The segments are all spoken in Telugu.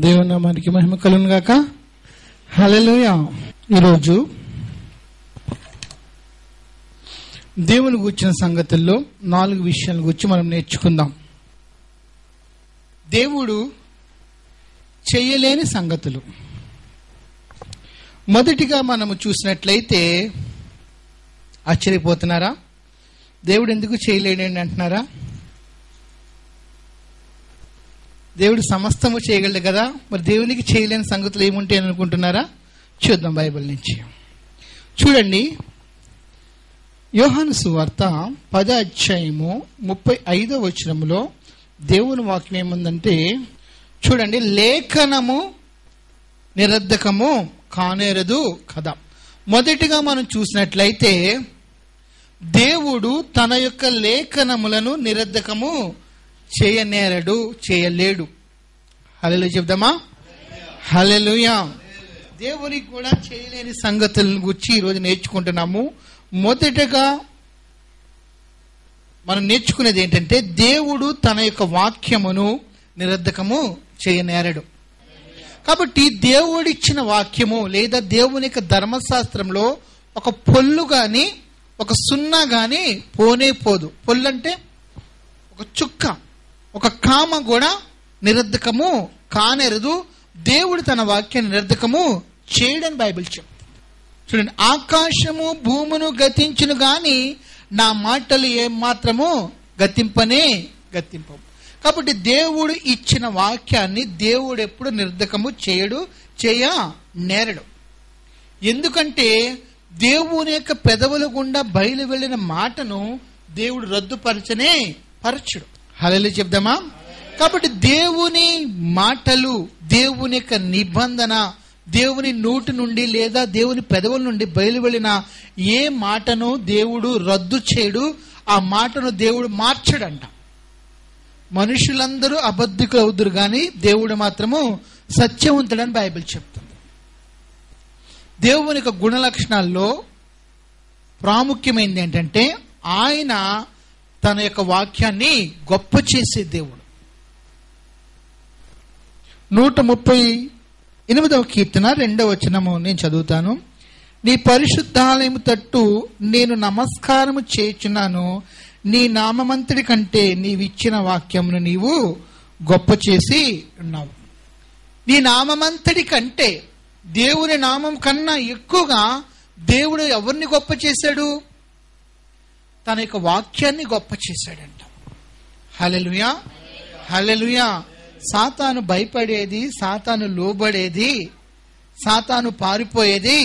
దేవుని నామానికి మహిమ కలుగును గాక. హల్లెలూయా. ఈరోజు దేవుని గూర్చిన సంగతుల్లో 4 విషయాల గురించి మనం నేర్చుకుందాం. దేవుడు చేయలేని సంగతులు. మొదటిగా మనము చూసినట్లయితే ఆశ్చర్యపోతున్నారా? దేవుడు ఎందుకు చేయలేడని అంటున్నారా? దేవుడు సమస్తము చేయగలడు కదా, మరి దేవునికి చేయలేని సంగతులు ఏముంటాయని అనుకుంటున్నారా? చూద్దాం బైబిల్ నుంచి. చూడండి, యోహాను సువార్త 10వ అధ్యాయము 35వ వచనములో దేవుని వాక్యం ఏముందంటే, చూడండి, లేఖనము నిరర్ధకము కానేరదు కదా. మొదటిగా మనం చూసినట్లయితే దేవుడు తన యొక్క లేఖనములను నిరర్ధకము చేయనేరడు, చేయలేడు. హల్లెలూయా చెప్దామా? హల్లెలూయా. దేవునికి కూడా చేయలేని సంగతులను గురించి ఈరోజు నేర్చుకుంటున్నాము. మొదటగా మనం నేర్చుకునేది ఏంటంటే, దేవుడు తన యొక్క వాక్యమును నిరర్ధకము చేయనేరడు. కాబట్టి దేవుడిచ్చిన వాక్యము లేదా దేవుని యొక్క ధర్మశాస్త్రంలో ఒక పొల్లు గాని ఒక సున్నా గాని పోనే పోదు. పొల్లు అంటే ఒక చుక్క, ఒక కామ కూడా నిరర్ధకము కానేరదు. దేవుడు తన వాక్యాన్ని నిరర్ధకము చేయడని బైబిల్ చెప్తుంది. చూడండి, ఆకాశము భూమును గతించును గాని నా మాటలు ఏం మాత్రము గతింపవు. కాబట్టి దేవుడు ఇచ్చిన వాక్యాన్ని దేవుడు ఎప్పుడు నిరర్ధకము చేయడు, నేరడు. ఎందుకంటే దేవుని యొక్క పెదవుల గుండా బయలు వెళ్ళిన మాటను దేవుడు పరచడు. హల్లెలూయా చెప్దామా? కాబట్టి దేవుని మాటలు, దేవుని యొక్క నిబంధన, దేవుని నోటి నుండి లేదా దేవుని పెదవుల నుండి బయలు వెళ్ళిన ఏ మాటను దేవుడు రద్దు చేయడు, ఆ మాటను దేవుడు మార్చడంట. మనుషులందరూ అబద్ధికులు అవుదురు కానీ దేవుడు మాత్రము సత్యవంతుడని బైబిల్ చెప్తుంది. దేవుని యొక్క గుణ లక్షణాల్లో ప్రాముఖ్యమైనది ఏంటంటే, ఆయన తన యొక్క వాక్యాన్ని గొప్ప చేసే దేవుడు. 138వ కీర్తన 2వ వచనము నేను చదువుతాను. నీ పరిశుద్ధాలయము తట్టు నేను నమస్కారము చేయుచున్నాను, నీ నామమంతటి కంటే నీవిచ్చిన వాక్యమును నీవు గొప్ప చేసి ఉన్నావు. నీ నామమంతటి కంటే, దేవుని నామం కన్నా ఎక్కువగా దేవుడు ఎవరిని గొప్ప చేశాడు? తన యొక్క వాక్యాన్ని గొప్ప చేశాడంట. హల్లెలూయా, హల్లెలూయా. సాతాను భయపడేది, సాతాను లోబడేది, సాతాను పారిపోయేది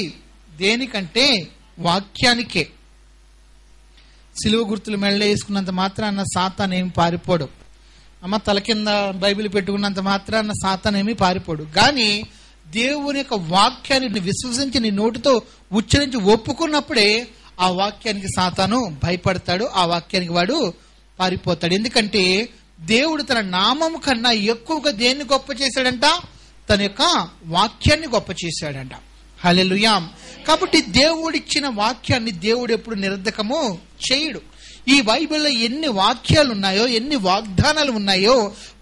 దేనికంటే? వాక్యానికే. సిలువ గుర్తులు మెళ్ళ వేసుకున్నంత మాత్రాన సాతాను ఏమి పారిపోడు. తల కింద బైబిల్ పెట్టుకున్నంత మాత్రాన సాతాను ఏమి పారిపోడు. కానీ దేవుని యొక్క వాక్యాన్ని విశ్వసించి నీ నోటితో ఉచ్చరించి ఒప్పుకున్నప్పుడే ఆ వాక్యానికి సాతాను భయపడతాడు, ఆ వాక్యానికి వాడు పారిపోతాడు. ఎందుకంటే దేవుడు తన నామం కన్నా ఎక్కువగా దేన్ని గొప్ప చేశాడంట? తన యొక్క వాక్యాన్ని గొప్ప చేశాడంట. హల్లెలూయా. కాబట్టి దేవుడిచ్చిన వాక్యాన్ని దేవుడు ఎప్పుడు నిరర్ధకము చేయడు. ఈ బైబిల్లో ఎన్ని వాక్యాలు ఉన్నాయో, ఎన్ని వాగ్దానాలు ఉన్నాయో,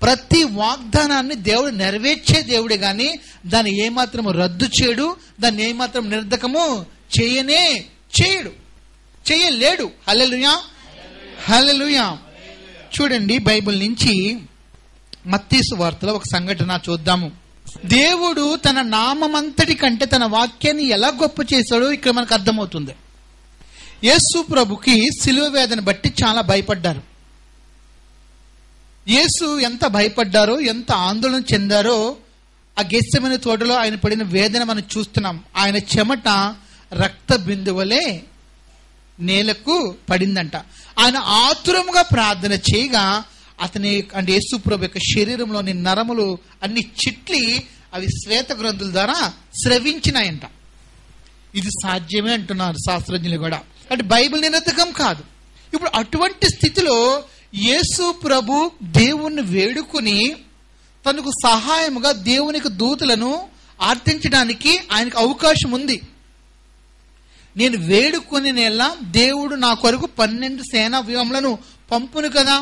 ప్రతి వాగ్దానాన్ని దేవుడు నెరవేర్చే దేవుడే గాని దాన్ని ఏమాత్రము రద్దు చేయడు, దాన్ని ఏమాత్రం నిరర్ధకము చేయలేడు. హల్లెలూయా, హల్లెలూయా. చూడండి, బైబిల్ నుంచి మత్తయి సువార్తలో ఒక సంఘటన చూద్దాము. దేవుడు తన నామమంతటి కంటే తన వాక్యాన్ని ఎలా గొప్ప చేశాడో ఇక్కడ మనకు అర్థమవుతుంది. యేసు ప్రభుకి సిలువ వేదన బట్టి చాలా భయపడ్డారు. యేసు ఎంత భయపడ్డారో, ఎంత ఆందోళన చెందారో ఆ గెత్సెమనే తోటలో ఆయన పడిన వేదన మనం చూస్తున్నాం. ఆయన చెమట రక్త బిందువులే నేలకు పడిందంట. ఆయన ఆతురముగా ప్రార్థన చేయగా అతని అంటే యేసు ప్రభు యొక్క శరీరంలోని నరములు అన్ని చిట్లి అవి శ్వేత గ్రంథుల ద్వారా స్రవించినాయంట. ఇది సాధ్యమే అంటున్నారు శాస్త్రజ్ఞులు కూడా. అంటే బైబిల్ నిరర్ధకం కాదు. ఇప్పుడు అటువంటి స్థితిలో యేసు ప్రభు దేవుణ్ణి వేడుకుని తనకు సహాయముగా దేవునికి దూతలను ఆర్థించడానికి ఆయనకు అవకాశం ఉంది. నేను వేడుకొని నెల దేవుడు నా కొరకు 12 సేనా వ్యూహములను పంపును కదా.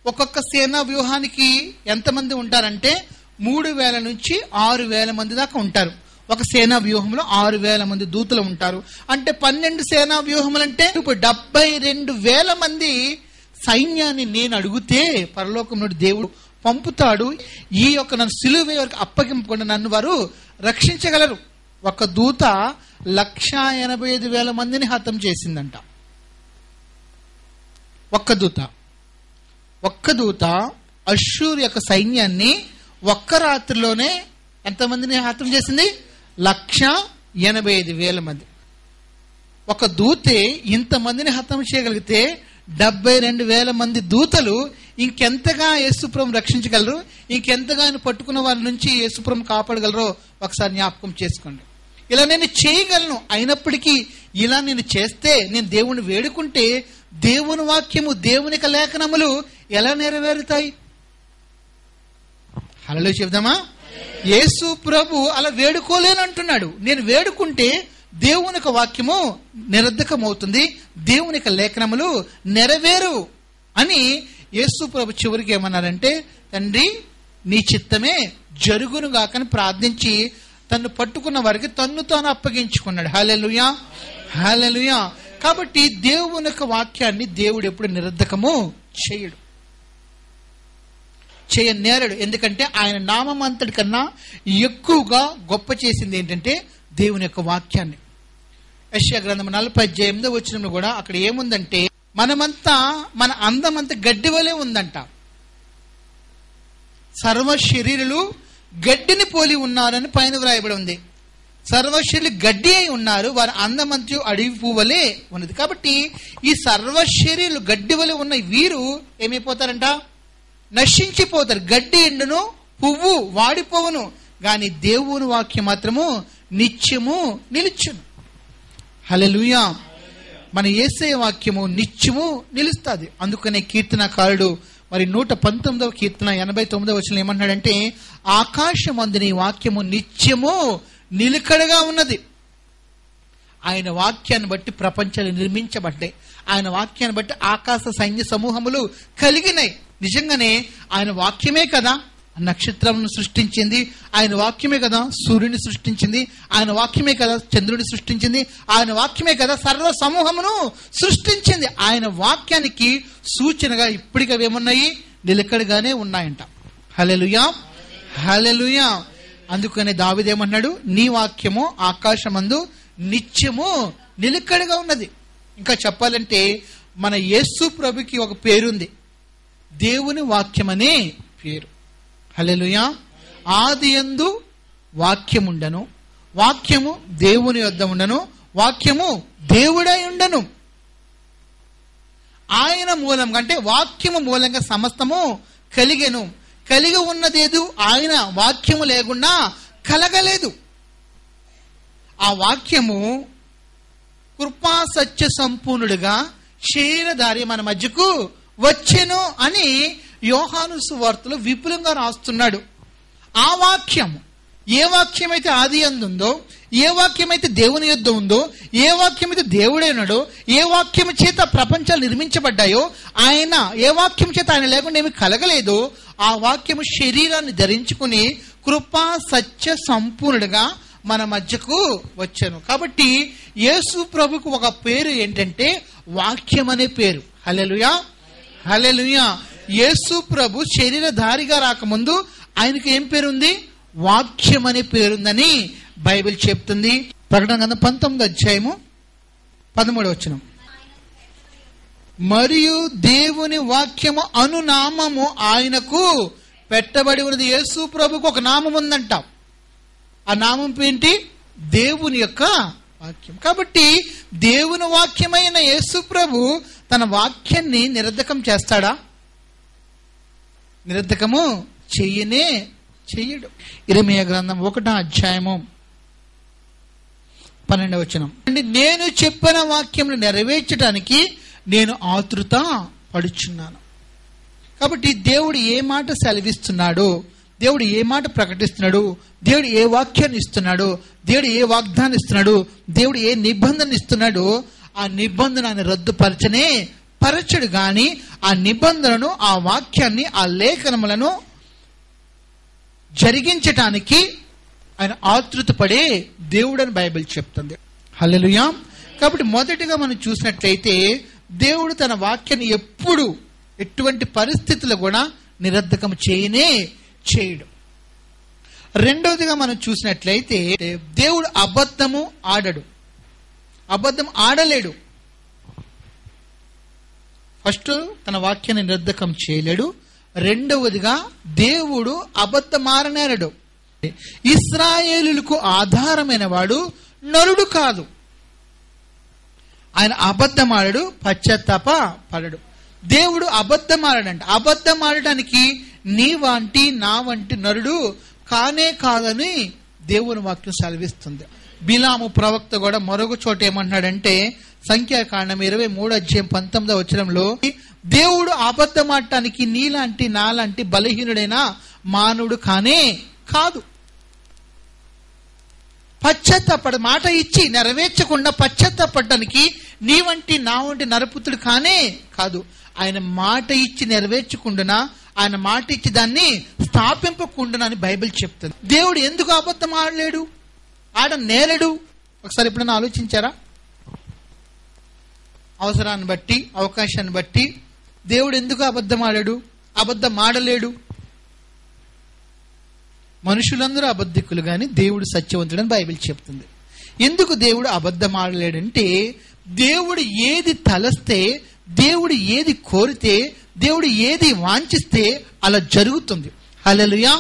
ఒక్కొక్క సేనా వ్యూహానికి ఎంతమంది ఉంటారంటే 3,000 నుంచి 6,000 మంది దాకా ఉంటారు. ఒక సేనా వ్యూహంలో 6,000 మంది దూతలు ఉంటారు. అంటే 12 సేనా వ్యూహములంటే ఇప్పుడు 72,000 మంది సైన్యాన్ని నేను అడిగితే పరలోకం నుండి దేవుడు పంపుతాడు. ఈ యొక్క నన్ను సిలువ వరకు అప్పగింపకుండా నన్ను వారు రక్షించగలరు. ఒక దూత 185,000 మందిని హతం చేసిందంట. ఒక్క దూత అష్షూరు యొక్క సైన్యాన్ని ఒక్క రాత్రిలోనే ఎంతమందిని హతం చేసింది? 185,000 మంది. ఒక దూతే ఇంతమందిని హతం చేయగలిగితే 72,000 మంది దూతలు ఇంకెంతగా యేసుప్రభుని రక్షించగలరు, ఇంకెంతగా ఆయన పట్టుకున్న వారి నుంచి యేసుప్రభుని కాపాడగలరో ఒకసారి జ్ఞాపకం చేసుకోండి. ఇలా నేను చేయగలను, అయినప్పటికీ ఇలా నేను చేస్తే, నేను దేవుని వేడుకుంటే దేవుని వాక్యము, దేవుని లేఖనములు ఎలా నెరవేరుతాయి? హల్లెలూయా చెప్దామా? యేసు ప్రభు అలా వేడుకోలేనంటున్నాడు. నేను వేడుకుంటే దేవుని యొక్క వాక్యము నిరర్ధకమవుతుంది, దేవుని యొక్క లేఖనములు నెరవేరు అని యేసు ప్రభు చివరికి ఏమన్నారంటే, తండ్రి నీ చిత్తమే జరుగును గాకని ప్రార్థించి తన్ను పట్టుకున్న వారికి తన్ను తాను అప్పగించుకున్నాడు. హల్లెలూయా, హల్లెలూయా. కాబట్టి దేవుని యొక్క వాక్యాన్ని దేవుడు ఎప్పుడు నిరర్ధకము చేయనేరడు. ఎందుకంటే ఆయన నామం అంతటి కన్నా ఎక్కువగా గొప్ప చేసింది ఏంటంటే దేవుని యొక్క వాక్యాన్ని. యెషయా గ్రంథం 48 కూడా అక్కడ ఏముందంటే, మనమంతా మన అందమంతా గడ్డి వలె ఉందంట. సర్వ శరీరులు గడ్డిని పోలి ఉన్నారని పైన వ్రాయబడి ఉంది. సర్వశరీరులు గడ్డి అయి ఉన్నారు, వారి అందమంతు అడవి పువ్వులే ఉన్నది. కాబట్టి ఈ సర్వశరీరులు గడ్డి వలె ఉన్న వీరు ఏమైపోతారంట? నశించిపోతారు. గడ్డి ఎండును, పువ్వు వాడిపోవును, కానీ దేవుని వాక్యం మాత్రము నిత్యము నిలుచును. హల్లెలూయా. మన యేసయ్య వాక్యము నిత్యము నిలుస్తుంది. అందుకనే కీర్తనకారుడు మరి 119వ కీర్తన 89వ వచనం ఏమంటున్నాడంటే, ఆకాశమందు నీ వాక్యము నిత్యము నిలకడగా ఉన్నది. ఆయన వాక్యాన్ని బట్టి ప్రపంచాలు నిర్మించబడ్డాయి. ఆయన వాక్యాన్ని బట్టి ఆకాశ సైన్య సమూహములు కలిగినాయి. నిజంగానే ఆయన వాక్యమే కదా నక్షత్రములను సృష్టించింది, ఆయన వాక్యమే కదా సూర్యుని సృష్టించింది, ఆయన వాక్యమే కదా చంద్రుడిని సృష్టించింది, ఆయన వాక్యమే కదా సర్వ సమూహమును సృష్టించింది. ఆయన వాక్యానికి సూచనగా ఇప్పటికీ అవేమున్నాయి? నిలకడగానే ఉన్నాయంట. హల్లెలూయా, హల్లెలూయా. అందుకనే దావీదు ఏమన్నాడు? నీ వాక్యము ఆకాశమందు నిత్యము నిలకడగా ఉన్నది. ఇంకా చెప్పాలంటే మన యేసు ప్రభుకి ఒక పేరుంది, దేవుని వాక్యమనే పేరు. హల్లెలూయా. ఆదియందు వాక్యముండను, వాక్యము దేవుని యొద్ద ఉండను, వాక్యము దేవుడై ఉండను. ఆయన మూలంగా అంటే వాక్యము మూలంగా సమస్తము కలిగెను. కలిగి ఉన్నదేదు ఆయన వాక్యము లేకుండా కలగలేదు. ఆ వాక్యము కృపా సత్య సంపూర్ణుడిగా శరీరధారి మన మధ్యకు వచ్చెను అని యోహాను సువార్తలో విపులంగా రాస్తున్నాడు. ఆ వాక్యము ఏ వాక్యమైతే ఆది అందుందో, ఏ వాక్యమైతే దేవుని యొద్ద ఉందో, ఏ వాక్యమైతే దేవుడైనాడో, ఏ వాక్యము చేత ప్రపంచాలు నిర్మించబడ్డాయో, ఆయన ఏ వాక్యం చేత ఆయన లేకుండా ఏమి కలగలేదో, ఆ వాక్యము శరీరాన్ని ధరించుకుని కృపా సత్య సంపూర్ణుడిగా మన మధ్యకు వచ్చాను. కాబట్టి యేసు ప్రభుకు ఒక పేరు ఏంటంటే వాక్యం అనే పేరు. హల్లెలూయా, హల్లెలూయా. యేసు ప్రభు శరీరధారిగా రాకముందు ఆయనకు ఏం పేరుంది? వాక్యం అనే పేరుందని బైబిల్ చెప్తుంది. ప్రకటన గ్రంథం 19వ అధ్యాయము 13వ వచనం. మరియు దేవుని వాక్యము అనునామము ఆయనకు పెట్టబడి ఉన్నది. యేసు ప్రభుకు ఒక నామం ఉందంట. ఆ నామం ఏంటి? దేవుని యొక్క వాక్యం. కాబట్టి దేవుని వాక్యమైన యేసు ప్రభు తన వాక్యాన్ని నిరర్ధకం చేస్తాడా? నిరర్ధకము చెయ్యనే చెయ్యడు. ఇర్మీయా గ్రంథం 1వ అధ్యాయము 12వ వచనం. నేను చెప్పిన వాక్యమును నెరవేర్చడానికి నేను ఆతృత పడుచున్నాను. కాబట్టి దేవుడు ఏ మాట సెలవిస్తున్నాడు, దేవుడు ఏ మాట ప్రకటిస్తున్నాడు, దేవుడు ఏ వాక్యాన్ని ఇస్తున్నాడు, దేవుడు ఏ వాగ్దానం ఇస్తున్నాడు, దేవుడు ఏ నిబంధన ఇస్తున్నాడు, ఆ నిబంధన రద్దుపరచనే పరచడు. గాని ఆ నిబంధనను, ఆ వాక్యాన్ని, ఆ లేఖనములను జరిగించటానికి ఆయన ఆతృత పడే దేవుడని బైబిల్ చెప్తుంది. హల్లెలూయా. కాబట్టి మొదటిగా మనం చూసినట్లయితే దేవుడు తన వాక్యాన్ని ఎప్పుడు ఎటువంటి పరిస్థితుల్లో కూడా నిరర్ధకం చేయడు. రెండవదిగా మనం చూసినట్లయితే దేవుడు అబద్ధము ఆడడు, అబద్ధం ఆడలేడు. ఫస్ట్ తన వాక్యాన్ని నిరర్ధకం చేయలేడు. రెండవదిగా దేవుడు అబద్ధమారనేరడు. ఇశ్రాయేలులకు ఆధారమైన వాడు నరుడు కాదు. ఆయన అబద్ధమాడడు, పశ్చాత్తాప పడడు. దేవుడు అబద్ధమాడడంట. అబద్ధమాడడానికి నీ వంటి నా వంటి నరుడు కానే కాదని దేవుని వాక్యం సెలవిస్తుంది. బిలాము ప్రవక్త కూడా మరొక చోట ఏమంటున్నాడంటే సంఖ్యాకాండం 23:19 దేవుడు అబద్ధమాడటానికి నీలాంటి నాలాంటి బలహీనుడైన మానవుడు కానే కాదు. పశ్చాత్తాపడ మాట ఇచ్చి నెరవేర్చకుండా పశ్చాత్తాపడడానికి నీ వంటి నా వంటి నరపుత్రుడు కానే కాదు. ఆయన మాట ఇచ్చి నెరవేర్చకుండా, ఆయన మాట ఇచ్చి దాన్ని స్థాపింపకుండా అని బైబిల్ చెప్తుంది. దేవుడు ఎందుకు అబద్ధం ఆడలేడు, నేరడు? ఒకసారి ఎప్పుడైనా ఆలోచించారా? అవసరాన్ని బట్టి, అవకాశాన్ని బట్టి దేవుడు ఎందుకు అబద్ధం ఆడలేడు? మనుషులందరూ అబద్ధికులు గాని దేవుడు సత్యవంతుడని బైబిల్ చెప్తుంది. ఎందుకు దేవుడు అబద్ధం ఆడలేడంటే దేవుడు ఏది తలస్తే, దేవుడు ఏది కోరితే, దేవుడు ఏది వాంఛిస్తే అలా జరుగుతుంది. హల్లెలూయా,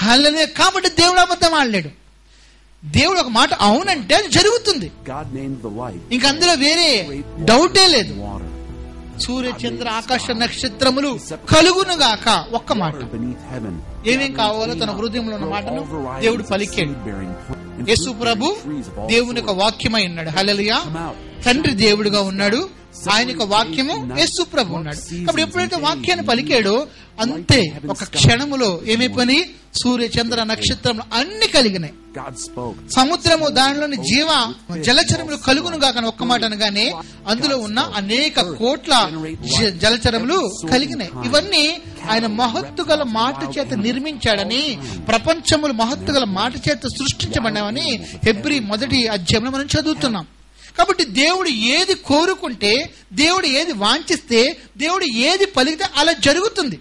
హల్లెలూయా. కాబట్టి దేవుడు అబద్ధం ఆడలేడు. దేవుడు ఒక మాట అవునంటే అది జరుగుతుంది. ఇంక అందులో వేరే డౌటే లేదు. సూర్య చంద్ర ఆకాశ నక్షత్రములు కలుగునుగాక ఒక్క మాట. ఏమేం కావాలో తన హృదయంలో ఉన్న మాటను దేవుడు పలికాడు. యేసు ప్రభు దేవుని యొక్క వాక్యమై ఉన్నాడు. హల్లెలూయా. తండ్రి దేవుడుగా ఉన్నాడు, ఆయన యొక్క వాక్యము యేసు ప్రభు ఉన్నాడు. కాబట్టి ఎప్పుడైతే వాక్యాన్ని పలికాడో అంతే ఒక క్షణములో ఏమైపోయి సూర్య చంద్ర నక్షత్రములు అన్ని కలిగినాయి. సముద్రము దానిలోని జలచరములు కలుగును గాక ఒక్క మాట అనగానే అందులో ఉన్న అనేక కోట్ల జలచరములు కలిగినాయి. ఇవన్నీ ఆయన మహత్తు గల మాట చేత నిర్మించాడని, ప్రపంచములు మహత్తు గల మాట చేత సృష్టించబడినామని హెబ్రీ 1 మనం చదువుతున్నాం. కాబట్టి దేవుడు ఏది కోరుకుంటే, దేవుడు ఏది వాంఛిస్తే, దేవుడు ఏది పలికితే అలా జరుగుతుంది.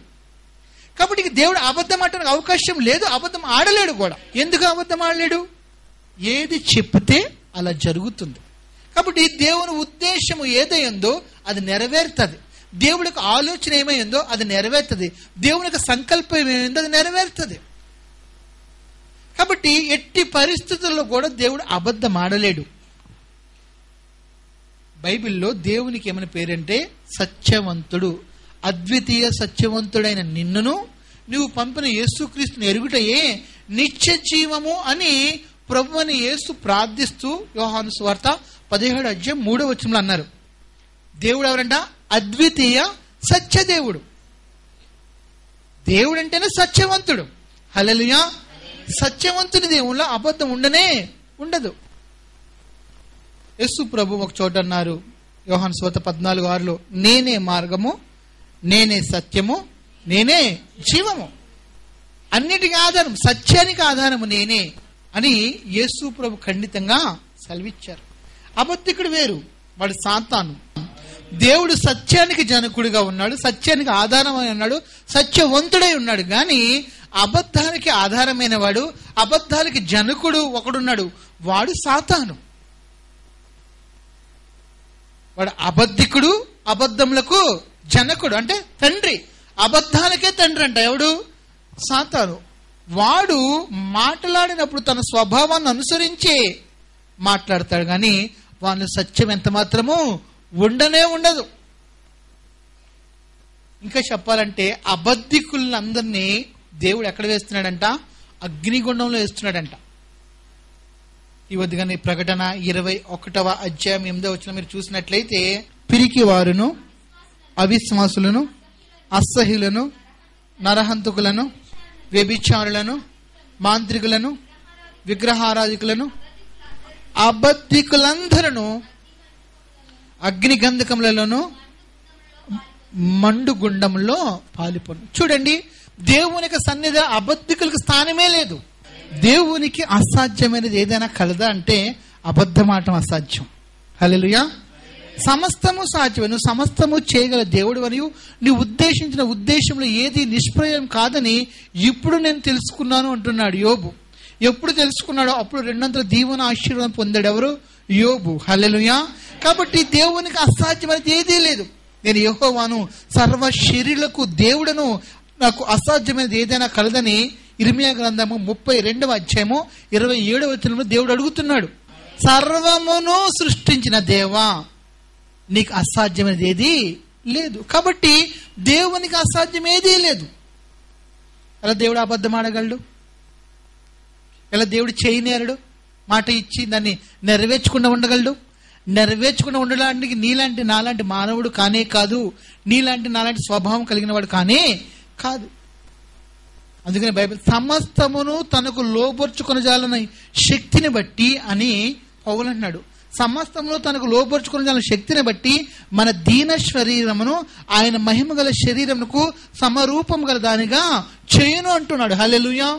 కాబట్టి దేవుడు అబద్ధం ఆడడానికి అవకాశం లేదు, అబద్ధం ఆడలేడు కూడా. ఎందుకు అబద్ధం ఆడలేడు? ఏది చెప్తే అలా జరుగుతుంది. కాబట్టి దేవుని ఉద్దేశము ఏదైందో అది నెరవేరుతుంది. దేవుడికి ఆలోచన ఏమైందో అది నెరవేరుతుంది. దేవుని యొక్క సంకల్పం ఏమైందో అది నెరవేరుతుంది. కాబట్టి ఎట్టి పరిస్థితుల్లో కూడా దేవుడు అబద్ధం ఆడలేడు. బైబిల్లో దేవునికి ఏమైనా పేరంటే సత్యవంతుడు. అద్వితీయ సత్యవంతుడైన నిన్నును నువ్వు పంపిన యేసుక్రీస్తుని ఎరుగుటయే నిత్య జీవము అని ప్రభువుని యేసు ప్రార్థిస్తూ యోహాను సువార్త 17:3 అన్నారు. దేవుడు ఎవరంట? అద్వితీయ సత్యదేవుడు. దేవుడు అంటేనే సత్యవంతుడు. హల్లెలూయా. సత్యవంతుని దేవుళ్ళ అబద్ధం ఉండదు. యేసు ప్రభు ఒక చోట అన్నారు యోహాను సువార్త 14:6 నేనే మార్గము, నేనే సత్యము, నేనే జీవము. అన్నిటికీ ఆధారం, సత్యానికి ఆధారము నేనే అని యేసు ప్రభు ఖండితంగా సెలవిచ్చారు. అబద్ధికుడు వేరు, వాడు సాతాను. దేవుడు సత్యానికి జనకుడిగా ఉన్నాడు, సత్యానికి ఆధారమై ఉన్నాడు, సత్యవంతుడై ఉన్నాడు. కానీ అబద్ధానికి ఆధారమైన వాడు, అబద్ధాలకి జనకుడు ఒకడున్నాడు, వాడు సాతాను. వాడు అబద్ధికుడు, అబద్ధములకు జనకుడు అంటే తండ్రి. అబద్ధాలకే తండ్రి అంట ఎవడు? సాతాను. వాడు మాట్లాడినప్పుడు తన స్వభావాన్ని అనుసరించే మాట్లాడతాడు, కానీ వాళ్ళ సత్యం ఎంత మాత్రము ఉండదు. ఇంకా చెప్పాలంటే అబద్ధికులందరినీ దేవుడు ఎక్కడ వేస్తున్నాడంట? అగ్నిగుండంలో వేస్తున్నాడంట. ఈ వద్దుగానే ప్రకటన 21:8 మీరు చూసినట్లయితే పిరికి వారును, అవిశ్వాసులను, అసహ్యులను, నరహంతకులను, వ్యభిచారులను, మాంత్రికులను, విగ్రహారాధికులను, అబద్ధికులందరూ అగ్ని గంధకములలోను మండుగుండంలో పాలిపోను. చూడండి, దేవునికి సన్నిధి అబద్ధికులకు స్థానమే లేదు. దేవునికి అసాధ్యమైనది ఏదైనా కలదా అంటే అబద్ధమాటం అసాధ్యం. హల్లెలూయా. సమస్తము సాధ్యమే. నువ్వు సమస్తము చేయగల దేవుడు మరియు నువ్వు ఉద్దేశించిన ఉద్దేశంలో ఏది నిష్ప్రయోజనం కాదని ఇప్పుడు నేను తెలుసుకున్నాను అంటున్నాడు యోబు. ఎప్పుడు తెలుసుకున్నాడో అప్పుడు 200 దీవెన ఆశీర్వాదం పొందాడు ఎవరు? యోబు. హల్లెలూయా. కాబట్టి దేవునికి అసాధ్యమైనది ఏదీ లేదు. నేను యెహోవాను సర్వ శరీరులకు దేవుడను, నాకు అసాధ్యమైనది ఏదైనా కలదని ఇర్మియా గ్రంథము 32వ అధ్యాయము 27వ వచనంలో దేవుడు అడుగుతున్నాడు. సర్వమును సృష్టించిన దేవా, నీకు అసాధ్యమైనది ఏది లేదు. కాబట్టి దేవునికి అసాధ్యం ఏదీ లేదు. ఎలా దేవుడు అబద్ధం ఆడగలడు? ఎలా దేవుడు చేయనేరడు? మాట ఇచ్చి దాన్ని నెరవేర్చకుండా ఉండగలడు? నెరవేర్చకుండా ఉండడానికి నీలాంటి నాలాంటి మానవుడు కానే కాదు, నీలాంటి నాలాంటి స్వభావం కలిగిన వాడు కానే కాదు. అందుకని బైబిల్ సమస్తమును తనకు లోపరుచుకొనజాలని శక్తిని బట్టి అని పౌలు అన్నాడు. సమస్తమును తనకు లోపరుచుకొనజాలని శక్తిని బట్టి మన దీన శరీరమును ఆయన మహిమ గల శరీరమునకు సమరూపం గల దానిగా చేయును అంటున్నాడు. హల్లెలూయా.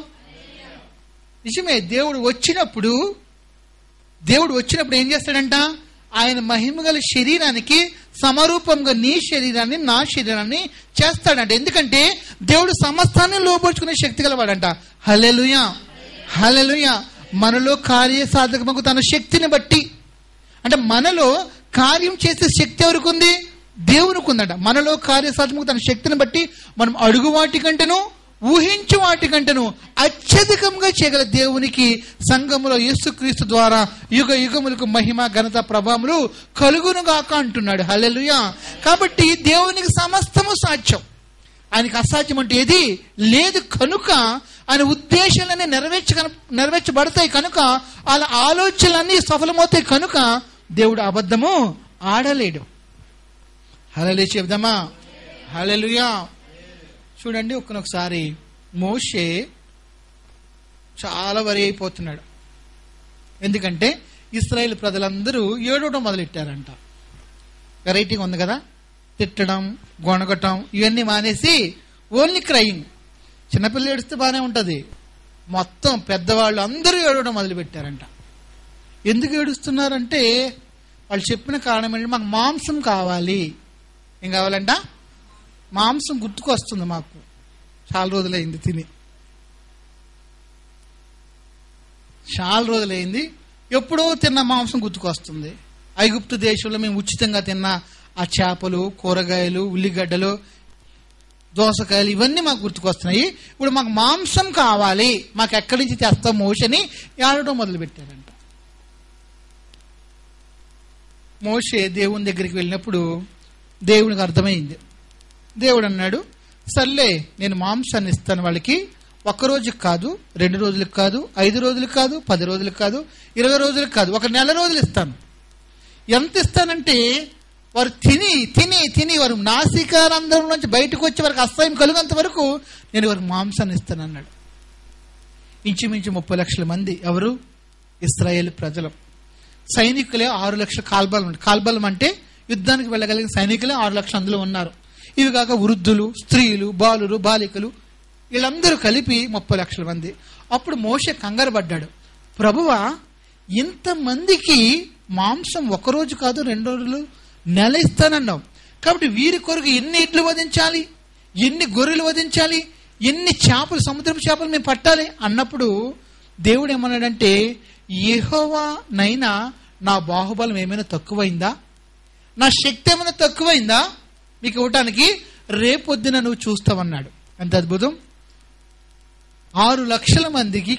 నిజమే. దేవుడు వచ్చినప్పుడు ఏం చేస్తాడంట? ఆయన మహిమ గల శరీరానికి సమరూపంగా నీ శరీరాన్ని నా శరీరాన్ని చేస్తాడంట. ఎందుకంటే దేవుడు సమస్తాన్ని లోపరుచుకునే శక్తి గలవాడంట. హల్లెలూయా. హల్లెలూయా. మనలో కార్యసాధకముకు తన శక్తిని బట్టి, అంటే మనలో కార్యం చేసే శక్తి ఎవరికి ఉంది? దేవునికి ఉందంట. మనలో కార్యసాధకముకు తన శక్తిని బట్టి మనం అడుగు వాటి కంటేను ఊహించు వాటి కంటేను అత్యధికంగా చేయగల దేవునికి సంఘములో యేసుక్రీస్తు ద్వారా యుగ యుగములకు మహిమ ఘనత ప్రభావములు కలుగునుగాక అంటున్నాడు. హల్లెలూయా. కాబట్టి దేవునికి సమస్తము సాధ్యం. ఆయనకి అసాధ్యం అంటే ఏది లేదు. కనుక ఆయన ఉద్దేశాలన్నీ నెరవేర్చబడతాయి. కనుక వాళ్ళ ఆలోచనలన్నీ సఫలమవుతాయి. కనుక దేవుడు అబద్ధము ఆడలేడు. హల్లెలూయా చెప్దామా? హల్లెలూయా. చూడండి, ఒకసారి మోషే చాలా వరి అయిపోతున్నాడు. ఎందుకంటే ఇశ్రాయేలు ప్రజలందరూ ఏడవడం మొదలెట్టారంట. వెరైటీగా ఉంది కదా, తిట్టడం, గొనగటం ఇవన్నీ మానేసి ఓన్లీ క్రయింగ్. చిన్నపిల్లలు ఏడిస్తే బాగానే ఉంటుంది, మొత్తం పెద్దవాళ్ళు అందరూ ఏడవడం మొదలుపెట్టారంట. ఎందుకు ఏడుస్తున్నారంటే వాళ్ళు చెప్పిన కారణం ఏంటంటే మాకు మాంసం కావాలి. ఏం కావాలంట? మాంసం గుర్తుకు వస్తుంది. మాకు చాలా రోజులైంది తిని, చాలా రోజులైంది. ఎప్పుడో తిన్న మాంసం గుర్తుకు వస్తుంది. ఐగుప్తు దేశంలో మేము ఉచితంగా తిన్న ఆ చేపలు, కూరగాయలు, ఉల్లిగడ్డలు, దోసకాయలు ఇవన్నీ మాకు గుర్తుకొస్తున్నాయి. ఇప్పుడు మాకు మాంసం కావాలి, మాకు ఎక్కడి నుంచి తెస్తాం మోషని ఏడవడం మొదలుపెట్టారంట. మోషే దేవుని దగ్గరికి వెళ్ళినప్పుడు దేవునికి అర్థమైంది. దేవుడు అన్నాడు, సర్లే నేను మాంసాన్ని ఇస్తాను వాళ్ళకి. 1 రోజుకి కాదు, 2 రోజులకు కాదు, 5 రోజులకు కాదు, 10 రోజులకు కాదు, 20 రోజులకు కాదు, 1 నెల రోజులు ఇస్తాను. ఎంత ఇస్తానంటే వారు తిని తిని తిని వారు నాసికారంధ్రం నుంచి బయటకు వచ్చే వారికి అసహ్యం కలుగంత వరకు నేను వారికి మాంసాన్ని ఇస్తాను అన్నాడు. ఇంచుమించు 30 లక్షల మంది ఎవరు? ఇశ్రాయేలు ప్రజలు. సైనికులే 6 లక్షల కాల్బలం. కాల్బలం అంటే యుద్ధానికి వెళ్ళగలిగిన సైనికులే 6 లక్షలు అందులో ఉన్నారు. ఇవి కాక వృద్ధులు, స్త్రీలు, బాలురు, బాలికలు వీళ్ళందరూ కలిపి 30 లక్షల మంది. అప్పుడు మోషే కంగారు పడ్డాడు. ప్రభువా, ఇంతమందికి మాంసం 1 రోజు కాదు, 2 రోజులు, నెల ఇస్తానన్నావు. కాబట్టి వీరి కొరకు ఎన్ని ఎడ్లు వధించాలి, ఎన్ని గొర్రెలు వధించాలి, ఎన్ని చేపలు, సముద్రపు చేపలు మేము పట్టాలి అన్నప్పుడు దేవుడు ఏమన్నాడంటే, యెహోవా నైనా నా బాహుబలం ఏమైనా తక్కువైందా, నా శక్తి ఏమైనా తక్కువైందా మీకు ఇవ్వటానికి? రేపొద్దున నువ్వు చూస్తావన్నాడు. ఎంత అద్భుతం! 6 లక్షల మందికి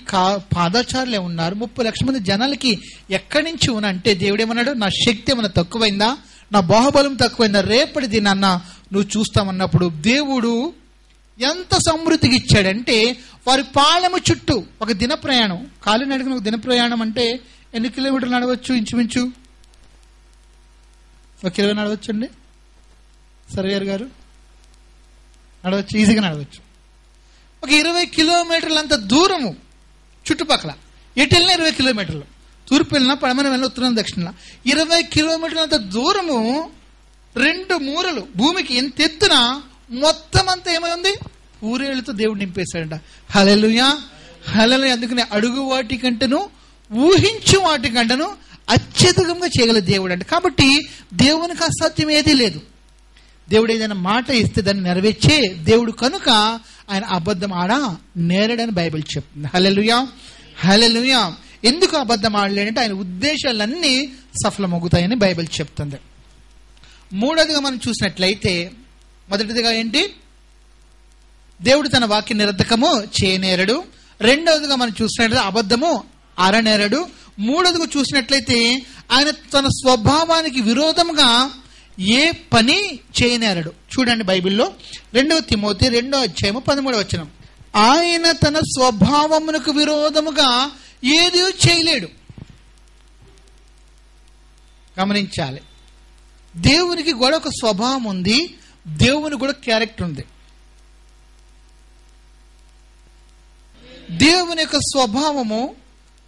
పాదచారులే ఉన్నారు. 30 లక్షల మంది జనాలకి ఎక్కడి నుంచి అంటే దేవుడు ఏమన్నాడు, నా శక్తి ఏమైనా తక్కువైందా, నా బాహుబలం తక్కువైందా, రేపటి దినాన్న నువ్వు చూస్తామన్నప్పుడు దేవుడు ఎంత సమృద్ధికి ఇచ్చాడంటే వారి పాలెము చుట్టూ ఒక దిన ప్రయాణం, కాలినడకన ఒక దిన ప్రయాణం అంటే ఎన్ని కిలోమీటర్లు నడవచ్చు? ఇంచుమించు 1 కిలోమీటర్ నడవచ్చు అండి సర్వేర్ గారు, నడవచ్చు, ఈజీగా నడవచ్చు. ఒక 20 కిలోమీటర్లంత దూరము చుట్టుపక్కల, ఎటు వెళ్ళినా 20 కిలోమీటర్లు, తూర్పు వెళ్ళినా, పడమర వెళ్ళినా, ఉత్తరం దక్షిణ 20 కిలోమీటర్లంత దూరము 2 మూరలు భూమికి ఎంత ఎత్తున మొత్తం అంతా ఏమై ఉంది? పూరేళ్లతో దేవుడు నింపేశాడంట. హల్లెలూయా, హల్లెలూయా. అందుకని అడుగు వాటి కంటను ఊహించు వాటి కంటను అత్యధికంగా చేయగల దేవుడు అంట. కాబట్టి దేవునికి అసాధ్యం ఏదీ లేదు. దేవుడు ఏదైనా మాట ఇస్తే దాన్ని నెరవేర్చే దేవుడు కనుక ఆయన అబద్ధం నేరడని బైబిల్ చెప్తుంది. హల్లెలూయా, హల్లెలూయా. ఎందుకు అబద్ధం ఆడలేడంటే ఆయన ఉద్దేశాలన్నీ సఫలమవుతాయని బైబిల్ చెప్తుంది. మూడోదిగా మనం చూసినట్లయితే, మొదటిదిగా ఏంటి? దేవుడు తన వాక్య నిరర్ధకము చేయనేరడు. రెండవదిగా మనం చూసినట్లయితే అబద్ధము ఆరనేరడు. మూడోదిగా చూసినట్లయితే ఆయన తన స్వభావానికి విరోధంగా ఏ పని చేయనేరడు. చూడండి బైబిల్లో 2 తిమోతి 2:13 ఆయన తన స్వభావమునకు విరోధముగా ఏది చేయలేడు. గమనించాలి, దేవునికి కూడా ఒక స్వభావం ఉంది, దేవునికి కూడా క్యారెక్టర్ ఉంది. దేవుని యొక్క స్వభావము,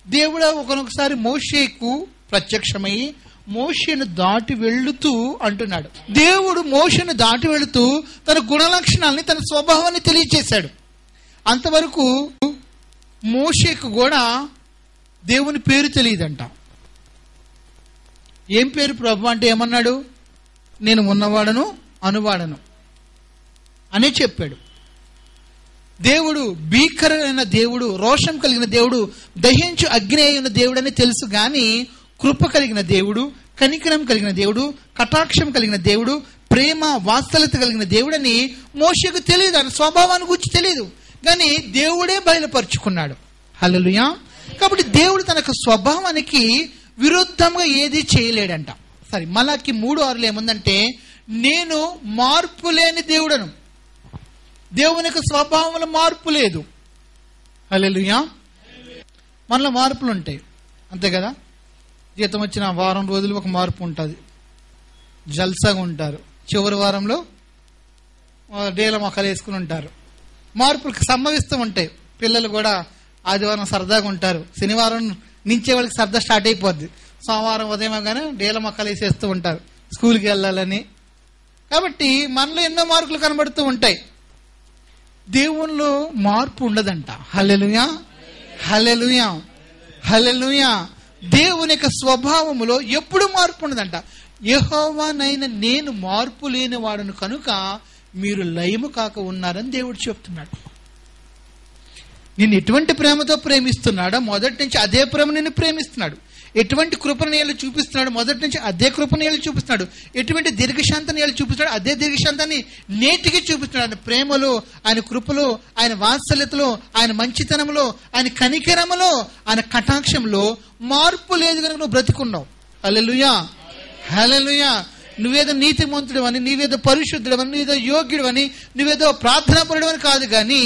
దేవుడు ఒకసారి మోషేకు ప్రత్యక్షమై మోషేను దాటి వెళుతూ అంటున్నాడు. దేవుడు మోషేను దాటి వెళుతూ తన గుణలక్షణాలని, తన స్వభావాన్ని తెలియజేశాడు. అంతవరకు మోషేకు కూడా దేవుని పేరు తెలియదంట. ఏం పేరు ప్రభు అంటే ఏమన్నాడు? నేను ఉన్నవాడను అనువాడను అని చెప్పాడు. దేవుడు భీకరమైన దేవుడు, రోషం కలిగిన దేవుడు, దహించు అగ్ని అయిన దేవుడు అని తెలుసు గాని కృప కలిగిన దేవుడు, కనికరం కలిగిన దేవుడు, కటాక్షం కలిగిన దేవుడు, ప్రేమ వాత్సల్యత కలిగిన దేవుడని మోషేకు తెలియదు. ఆయన స్వభావాన్ని గురించి తెలియదు, కానీ దేవుడే బయలుపరుచుకున్నాడు. హల్లెలూయా. కాబట్టి దేవుడు తన స్వభావానికి విరుద్ధంగా ఏది చేయలేడంట. సరే, మలాకి 3:6 ఏముందంటే, నేను మార్పు లేని దేవుడను. దేవుని యొక్క స్వభావంలో మార్పు లేదు. హల్లెలూయా. మనలో మార్పులు ఉంటాయి, అంతే కదా. జీతం వచ్చిన వారం రోజులు ఒక మార్పు ఉంటుంది, జల్సాగా ఉంటారు. చివరి వారంలో డేల మొక్కలు వేసుకుని ఉంటారు. మార్పులకు సంభవిస్తూ ఉంటాయి. పిల్లలు కూడా ఆదివారం సరదాగా ఉంటారు, శనివారం నుంచే వాళ్ళకి సరదా స్టార్ట్ అయిపోద్ది. సోమవారం ఉదయం కానీ డేల మొక్కలు వేసేస్తూ ఉంటారు స్కూల్కి వెళ్ళాలని. కాబట్టి మనలో ఎన్నో మార్పులు కనబడుతూ ఉంటాయి. దేవునిలో మార్పు ఉండదంట. హల్లెలూయా, హల్లెలూయా, హల్లెలూయా. దేవుని యొక్క స్వభావములో ఎప్పుడు మార్పు ఉండదంట. యెహోవానైన నేను మార్పు లేని వాడును కనుక మీరు లయము కాక ఉన్నారని దేవుడు చెప్తున్నాడు. నిన్ను ఎటువంటి ప్రేమతో ప్రేమిస్తున్నాడో మొదటి నుంచి అదే ప్రేమ నిన్ను ప్రేమిస్తున్నాడు. ఎటువంటి కృపణీయాలు చూపిస్తున్నాడు మొదటి నుంచి అదే కృపణీయాలు చూపిస్తున్నాడు. ఎటువంటి దీర్ఘశాంతాన్ని చూపిస్తున్నాడు అదే దీర్ఘశాంతాన్ని నేటికి చూపిస్తున్నాడు. ఆయన ప్రేమలో, ఆయన కృపలో, ఆయన వాత్సల్యతలో, ఆయన మంచితనంలో, ఆయన కనికరములో, ఆయన కటాక్షంలో మార్పు లేదు కనుక నువ్వు బ్రతికున్నావు. హల్లెలూయా, హల్లెలూయా. నువ్వేదో నీతిమంతుడు అని, నువ్వేదో పరిశుద్ధుడు అని, నువ్వేదో యోగ్యుడు అని, నువ్వేదో ప్రార్థనాపరుడు అని కాదు, కానీ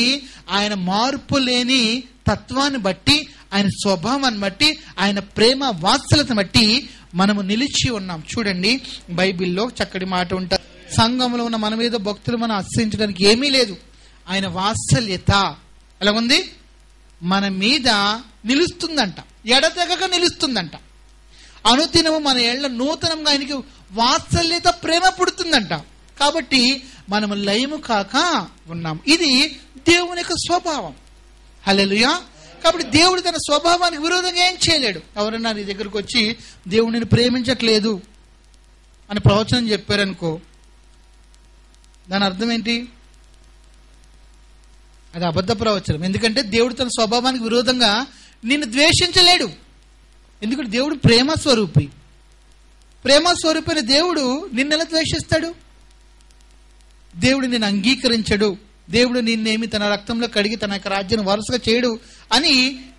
ఆయన మార్పు లేని తత్వాన్ని బట్టి, ఆయన స్వభావాన్ని బట్టి, ఆయన ప్రేమ వాత్సల్యతను బట్టి మనము నిలిచి ఉన్నాం. చూడండి, బైబిల్లో చక్కటి మాట ఉంటుంది. సంఘంలో ఉన్న మన మీద భక్తులు మనం అసహించడానికి ఏమీ లేదు. ఆయన వాత్సల్యత ఎలా ఉంది? మన మీద నిలుస్తుందంట, ఎడతెగక నిలుస్తుందంట. అనుదినము మన ఏళ్ళ నూతనంగా ఆయనకి వాత్సల్యత, ప్రేమ పుడుతుందంట. కాబట్టి మనము లయము కాక ఉన్నాం. ఇది దేవుని యొక్క స్వభావం. హల్లెలూయా. కాబట్టి దేవుడు తన స్వభావానికి విరోధంగా ఏం చేయలేడు. ఎవరన్నా నీ దగ్గరకు వచ్చి దేవుడు నిన్ను ప్రేమించట్లేదు అని ప్రవచనం చెప్పారనుకో, దాని అర్థం ఏంటి? అది అబద్ధ ప్రవచనం. ఎందుకంటే దేవుడు తన స్వభావానికి విరోధంగా నిన్ను ద్వేషించలేడు. ఎందుకంటే దేవుడు ప్రేమ స్వరూపి. ప్రేమ స్వరూపైన దేవుడు నిన్నెలా ద్వేషిస్తాడు? దేవుడు నిన్ను అంగీకరించడు. దేవుడు నిన్నేమి తన రక్తంలో కడిగి తన యొక్క రాజ్యాన్ని వారసుగా చేయడు అని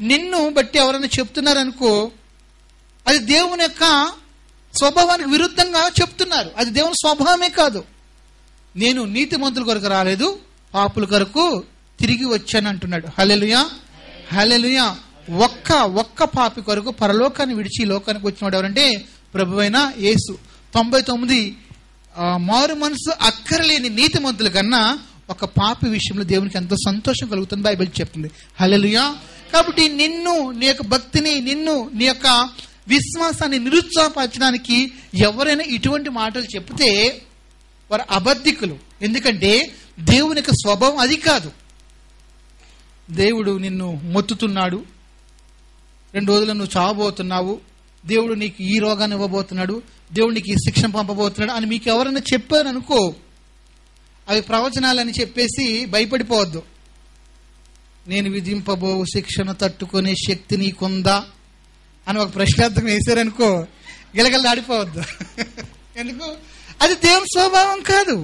నిన్ను బట్టి ఎవరైనా చెప్తున్నారనుకో, అది దేవుని యొక్క స్వభావానికి విరుద్ధంగా చెప్తున్నారు. అది దేవుని స్వభావమే కాదు. నేను నీతిమంతుల కొరకు రాలేదు, పాపుల కొరకు తిరిగి వచ్చాను అంటున్నాడు. హల్లెలూయా, హల్లెలూయా. ఒక్క పాపి కొరకు పరలోకాన్ని విడిచి లోకానికి వచ్చినవాడు ఎవరంటే ప్రభువైన యేసు. 99 మారు మనసు అక్కరలేని నీతిమంతుల కన్నా ఒక పాపి విషయంలో దేవునికి ఎంతో సంతోషం కలుగుతుంది బైబిల్ చెప్తుంది. హల్లెలూయా. కాబట్టి నిన్ను, నీ యొక్క భక్తిని, నిన్ను, నీ యొక్క విశ్వాసాన్ని నిరుత్సాహపరచడానికి ఎవరైనా ఇటువంటి మాటలు చెప్తే వారు అబద్ధికులు. ఎందుకంటే దేవుని యొక్క స్వభావం అది కాదు. దేవుడు నిన్ను మొత్తుతున్నాడు, 2 రోజులు నువ్వు చావబోతున్నావు, దేవుడు నీకు ఈ రోగాన్ని ఇవ్వబోతున్నాడు, దేవుడు నీకు ఈ శిక్షణ పంపబోతున్నాడు అని మీకు ఎవరైనా చెప్పారనుకో, అవి ప్రవచనాలని చెప్పేసి భయపడిపోవద్దు. నేను విధింపబో శిక్షణ తట్టుకునే శక్తి నీకుందా అని ఒక ప్రశ్నార్థకం వేశారనుకో, గిలగల దాడిపోవద్దు. ఎందుకు? అది దేవుని స్వభావం కాదు.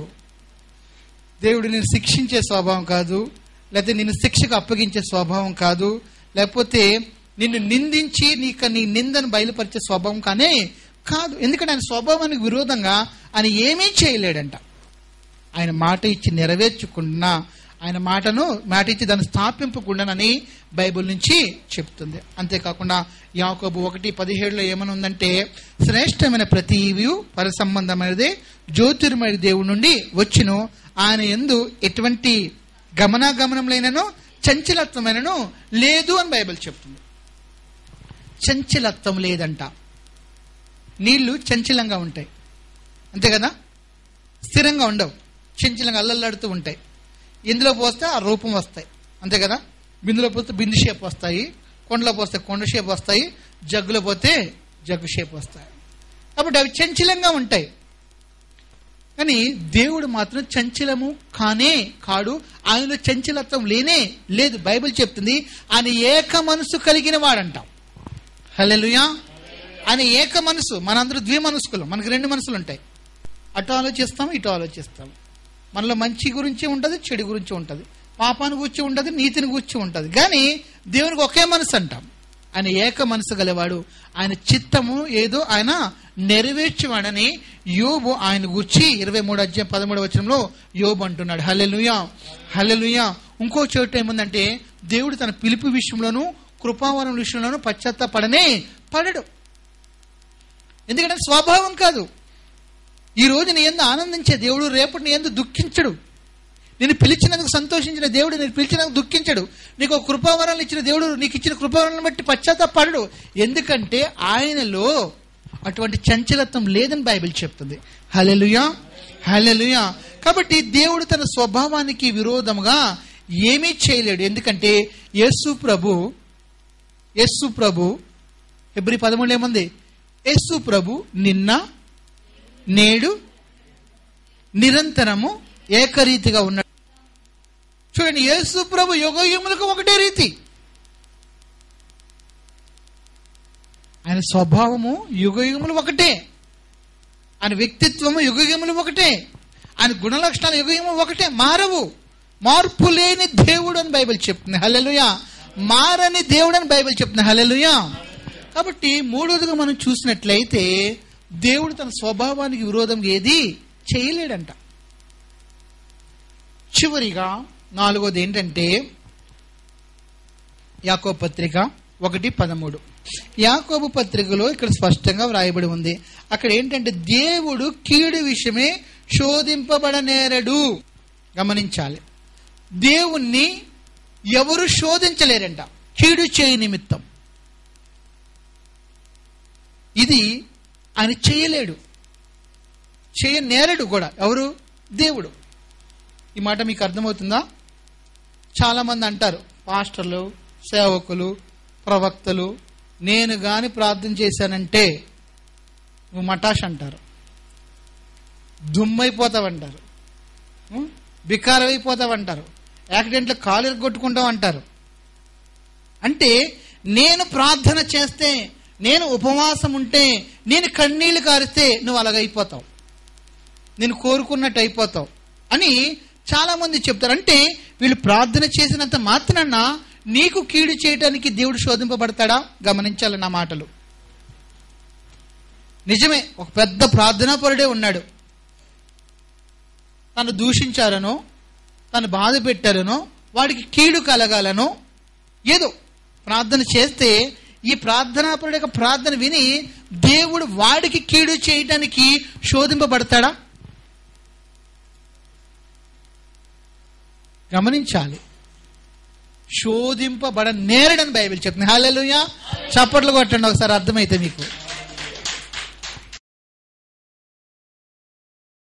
దేవుడు నిన్ను శిక్షించే స్వభావం కాదు, లేకపోతే నిన్ను శిక్షకు అప్పగించే స్వభావం కాదు, లేకపోతే నిన్ను నిందించి నీ నిందను బయలుపరిచే స్వభావం కానీ కాదు. ఎందుకంటే ఆయన స్వభావానికి విరోధంగా ఆయన ఏమీ చేయలేడంట. ఆయన మాట ఇచ్చి నెరవేర్చుకున్నా, ఆయన మాట ఇచ్చి దాన్ని స్థాపింపకుండానని బైబిల్ నుంచి చెప్తుంది. అంతేకాకుండా యాకోబు 1:17 ఏమని ఉందంటే, శ్రేష్టమైన ప్రతి ఈవియు పర సంబంధమైనదే, జ్యోతిర్మయ దేవుడి నుండి వచ్చును, ఆయన యందు ఎటువంటి గమనాగమనంలైనను చంచలత్వమైనను లేదు అని బైబిల్ చెప్తుంది. చంచలత్వం లేదంట. నీళ్లు చంచలంగా ఉంటాయి, అంతే కదా, స్థిరంగా ఉండవు, చంచలంగా అల్లల్లాడుతూ ఉంటాయి. ఇందులో పోస్తే ఆ రూపం వస్తాయి, అంతే కదా. బిందులో పోస్తే బిందు షేప్ వస్తాయి, కొండలో పోస్తే కొండ షేప్ వస్తాయి, జగ్గులో పోతే జగ్గు షేప్ వస్తాయి. కాబట్టి అవి చంచలంగా ఉంటాయి. కానీ దేవుడు మాత్రం చంచలము కానే కాడు, ఆయనలో చంచలత్వం లేనే లేదు. బైబిల్ చెప్తుంది ఆయన ఏక మనసు కలిగిన వాడంటాం. హల్లెలూయా. ఆయన ఏక మనసు. మనందరూ ద్విమనస్కులు, మనకు 2 మనసులు ఉంటాయి. అటు ఆలోచిస్తాము, ఇటు ఆలోచిస్తాము. మనలో మంచి గురించి ఉంటుంది, చెడు గురించి ఉంటుంది, పాపాన్ని గురించి ఉంటుంది, నీతిని గురించి ఉంటుంది. కానీ దేవునికి ఒకే మనసు అంటాం. ఆయన ఏక మనసు గలవాడు, ఆయన చిత్తము ఏదో ఆయన నెరవేర్చువాడని యోబు ఆయన గురించి 23:13 యోబు అంటున్నాడు. హల్లెలూయా, హల్లెలూయా. ఇంకో చోట ఏముందంటే, దేవుడు తన పిలుపు విషయంలోనూ కృపావరం విషయంలోనూ పశ్చాత్తాపడనే పడడు. ఎందుకంటే స్వభావం కాదు. ఈ రోజు నీ యందు ఆనందించే దేవుడు రేపటి నీ యందు దుఃఖించడు. నేను పిలిచినందుకు సంతోషించిన దేవుడు నేను పిలిచినందుకు దుఃఖించడు. నీకు ఒక కృపావరాలు ఇచ్చిన దేవుడు నీకు ఇచ్చిన కృపావరాలను బట్టి పశ్చాత్తాపడడు. ఎందుకంటే ఆయనలో అటువంటి చంచలత్వం లేదని బైబిల్ చెప్తుంది. హల్లెలూయా, హల్లెలూయా. కాబట్టి దేవుడు తన స్వభావానికి విరోధముగా ఏమీ చేయలేడు. ఎందుకంటే యేసు ప్రభు హెబ్రీ 13 ఏముంది? యేసు ప్రభు నిన్న నేడు నిరంతరము ఏకరీతిగా ఉన్నాడు. చూడండి, యేసు ప్రభు యుగయుగములకు ఒకటే రీతి. ఆయన స్వభావము యుగయుగములు ఒకటే, ఆయన వ్యక్తిత్వము యుగయుగములు ఒకటే, ఆయన గుణలక్షణాలు యుగయుగములు ఒకటే, మారవు. మార్పు లేని దేవుడు అని బైబిల్ చెప్తుంది. హల్లెలూయా. మారని దేవుడు అని బైబిల్ చెప్తుంది. హల్లెలూయా. కాబట్టి మూడోదిగా మనం చూసినట్లయితే దేవుడు తన స్వభావానికి విరోధంగా ఏది చేయలేడంట. చివరిగా 4వది ఏంటంటే యాకోబు పత్రిక 1:13. యాకోబు పత్రికలో ఇక్కడ స్పష్టంగా వ్రాయబడి ఉంది. అక్కడ ఏంటంటే దేవుడు కీడు విషయమే శోధింపబడనేరడు. గమనించాలి, దేవుణ్ణి ఎవరు శోధించలేరంట కీడు చేయ నిమిత్తం. ఇది ఆయన చేయలేడు, చేయనేరడు కూడా. ఎవరు? దేవుడు. ఈ మాట మీకు అర్థమవుతుందా? చాలా మంది అంటారు, పాస్టర్లు, సేవకులు, ప్రవక్తలు, నేను గాని ప్రార్థన చేశానంటే నువ్వు మటాష్ అంటారు, దుమ్మైపోతావంటారు, బికారమైపోతావంటారు, యాక్సిడెంట్లో కాలు కొట్టుకుంటావు అంటారు. అంటే నేను ప్రార్థన చేస్తే, నేను ఉపవాసం ఉంటే, నేను కన్నీళ్లు కారిస్తే నువ్వు అలాగైపోతావు, నేను కోరుకున్నట్టు అయిపోతావు అని చాలా మంది చెప్తారు. అంటే వీళ్ళు ప్రార్థన చేసినంత మాత్రాన నీకు కీడు చేయడానికి దేవుడు శోధింపబడతాడా? గమనించాలి నా మాటలు. నిజమే, ఒక పెద్ద ప్రార్థనాపరుడే ఉన్నాడు. తను దూషించారనో, తను బాధ పెట్టారనో, వాడికి కీడు కలగాలనో ఏదో ప్రార్థన చేస్తే, ఈ ప్రార్థనాపరుడి యొక్క ప్రార్థన విని దేవుడు వాడికి కీడు చేయడానికి శోధింపబడతాడా? గమనించాలి, శోధింపబడనేరడని బైబిల్ చెప్తుంది. హల్లెలూయా. చప్పట్లు కొట్టండి ఒకసారి, అర్థమైతే మీకు.